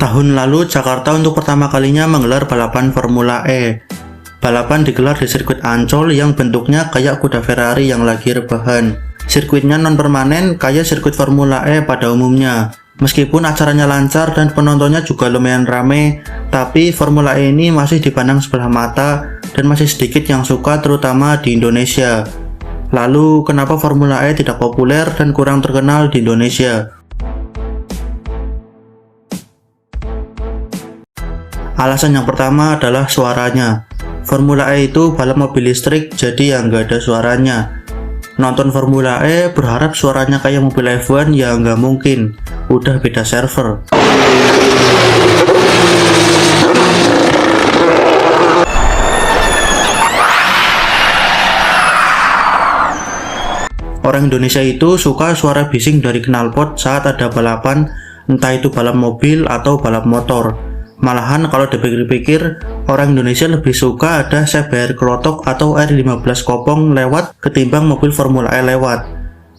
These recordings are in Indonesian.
Tahun lalu, Jakarta untuk pertama kalinya menggelar balapan Formula E. Balapan digelar di sirkuit Ancol yang bentuknya kayak kuda Ferrari yang lagi rebahan. Sirkuitnya non-permanen kayak sirkuit Formula E pada umumnya. Meskipun acaranya lancar dan penontonnya juga lumayan rame, tapi Formula E ini masih dipandang sebelah mata dan masih sedikit yang suka, terutama di Indonesia. Lalu, kenapa Formula E tidak populer dan kurang terkenal di Indonesia? Alasan yang pertama adalah suaranya. Formula E itu balap mobil listrik, jadi ya nggak ada suaranya. Nonton Formula E berharap suaranya kayak mobil F1 ya nggak mungkin. Udah beda server. Orang Indonesia itu suka suara bising dari knalpot saat ada balapan, entah itu balap mobil atau balap motor. Malahan kalau dipikir-pikir, orang Indonesia lebih suka ada CBR Klotok atau R15 Kopong lewat ketimbang mobil Formula E lewat.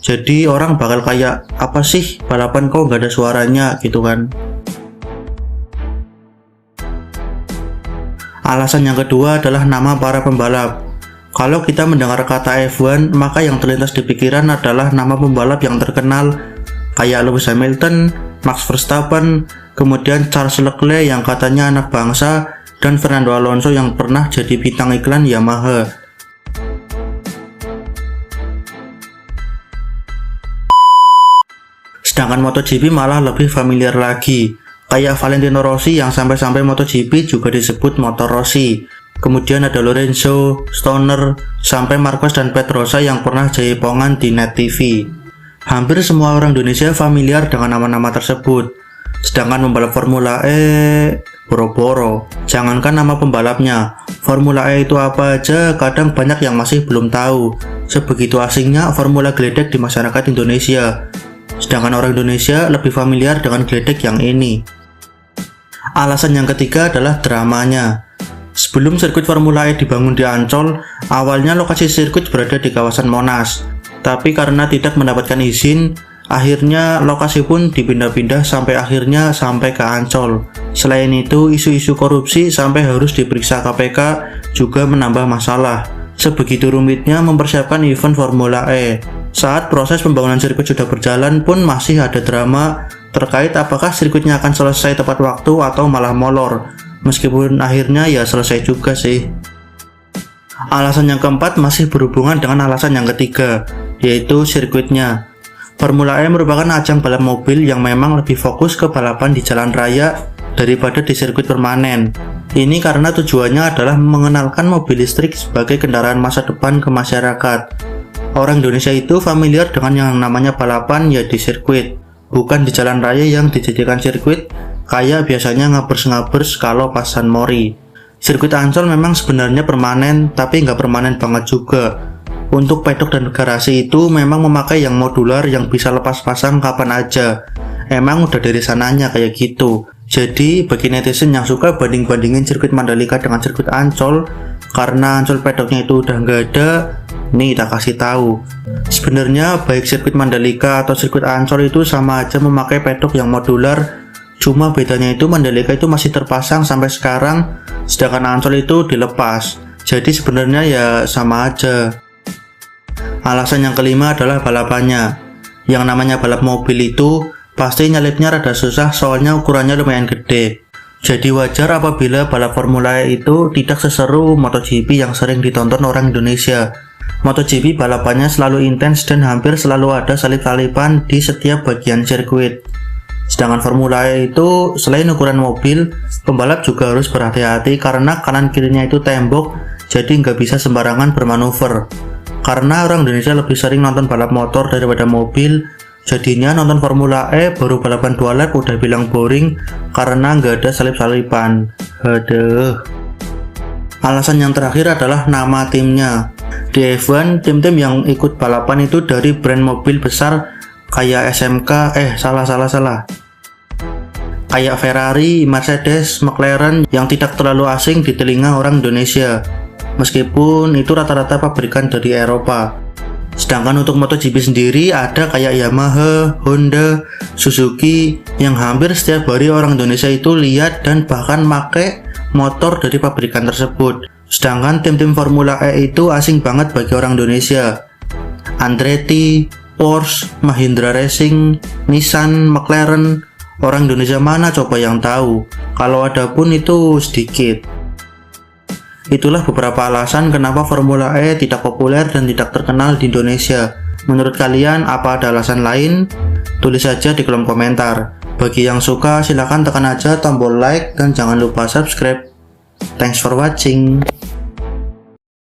Jadi orang bakal kayak, apa sih balapan kok nggak ada suaranya gitu kan. Alasan yang kedua adalah nama para pembalap. Kalau kita mendengar kata F1, maka yang terlintas di pikiran adalah nama pembalap yang terkenal kayak Lewis Hamilton, Max Verstappen, kemudian Charles Leclerc yang katanya anak bangsa, dan Fernando Alonso yang pernah jadi bintang iklan Yamaha. Sedangkan MotoGP malah lebih familiar lagi, kayak Valentino Rossi yang sampai-sampai MotoGP juga disebut Motor Rossi. Kemudian ada Lorenzo, Stoner, sampai Marquez dan Pedrosa yang pernah jaipongan di Net TV. Hampir semua orang Indonesia familiar dengan nama-nama tersebut. Sedangkan pembalap Formula E boro-boro. Jangankan nama pembalapnya, Formula E itu apa aja kadang banyak yang masih belum tahu. Sebegitu asingnya formula geledek di masyarakat Indonesia. Sedangkan orang Indonesia lebih familiar dengan geledek yang ini. Alasan yang ketiga adalah dramanya. Sebelum sirkuit Formula E dibangun di Ancol, awalnya lokasi sirkuit berada di kawasan Monas. Tapi karena tidak mendapatkan izin, akhirnya lokasi pun dipindah-pindah sampai akhirnya sampai ke Ancol. Selain itu, isu-isu korupsi sampai harus diperiksa KPK juga menambah masalah. Sebegitu rumitnya mempersiapkan event Formula E. Saat proses pembangunan sirkuit sudah berjalan pun masih ada drama terkait apakah sirkuitnya akan selesai tepat waktu atau malah molor. Meskipun akhirnya ya selesai juga sih. Alasan yang keempat masih berhubungan dengan alasan yang ketiga, yaitu sirkuitnya. Formula E merupakan ajang balap mobil yang memang lebih fokus ke balapan di jalan raya daripada di sirkuit permanen. Ini karena tujuannya adalah mengenalkan mobil listrik sebagai kendaraan masa depan ke masyarakat. Orang Indonesia itu familiar dengan yang namanya balapan ya di sirkuit, bukan di jalan raya yang dijadikan sirkuit kayak biasanya ngabers-ngabers kalau pas San Mori. Sirkuit Ancol memang sebenarnya permanen, tapi nggak permanen banget juga. Untuk pedok dan garasi itu memang memakai yang modular yang bisa lepas pasang kapan aja. Emang udah dari sananya kayak gitu. Jadi bagi netizen yang suka banding-bandingin sirkuit Mandalika dengan sirkuit Ancol, karena Ancol pedoknya itu udah nggak ada, nih tak kasih tahu. Sebenarnya baik sirkuit Mandalika atau sirkuit Ancol itu sama aja memakai pedok yang modular. Cuma bedanya itu Mandalika itu masih terpasang sampai sekarang, sedangkan Ancol itu dilepas. Jadi sebenarnya ya sama aja. Alasan yang kelima adalah balapannya. Yang namanya balap mobil itu pasti nyalipnya rada susah soalnya ukurannya lumayan gede. Jadi wajar apabila balap Formula E itu tidak seseru MotoGP yang sering ditonton orang Indonesia. MotoGP balapannya selalu intens dan hampir selalu ada salip-salipan di setiap bagian sirkuit. Sedangkan Formula E itu selain ukuran mobil, pembalap juga harus berhati-hati karena kanan kirinya itu tembok, jadi nggak bisa sembarangan bermanuver. Karena orang Indonesia lebih sering nonton balap motor daripada mobil, jadinya nonton Formula E baru balapan 2 lap udah bilang boring karena nggak ada salip-salipan. Aduh. Alasan yang terakhir adalah nama timnya. Di F1, tim-tim yang ikut balapan itu dari brand mobil besar kayak SMK, salah. Kayak Ferrari, Mercedes, McLaren yang tidak terlalu asing di telinga orang Indonesia. Meskipun itu rata-rata pabrikan dari Eropa. Sedangkan untuk MotoGP sendiri ada kayak Yamaha, Honda, Suzuki yang hampir setiap hari orang Indonesia itu lihat dan bahkan pakai motor dari pabrikan tersebut. Sedangkan tim-tim Formula E itu asing banget bagi orang Indonesia. Andretti, Porsche, Mahindra Racing, Nissan, McLaren, orang Indonesia mana coba yang tahu? Kalau ada pun itu sedikit. Itulah beberapa alasan kenapa Formula E tidak populer dan tidak terkenal di Indonesia. Menurut kalian apa ada alasan lain? Tulis saja di kolom komentar. Bagi yang suka silahkan tekan aja tombol like dan jangan lupa subscribe. Thanks for watching.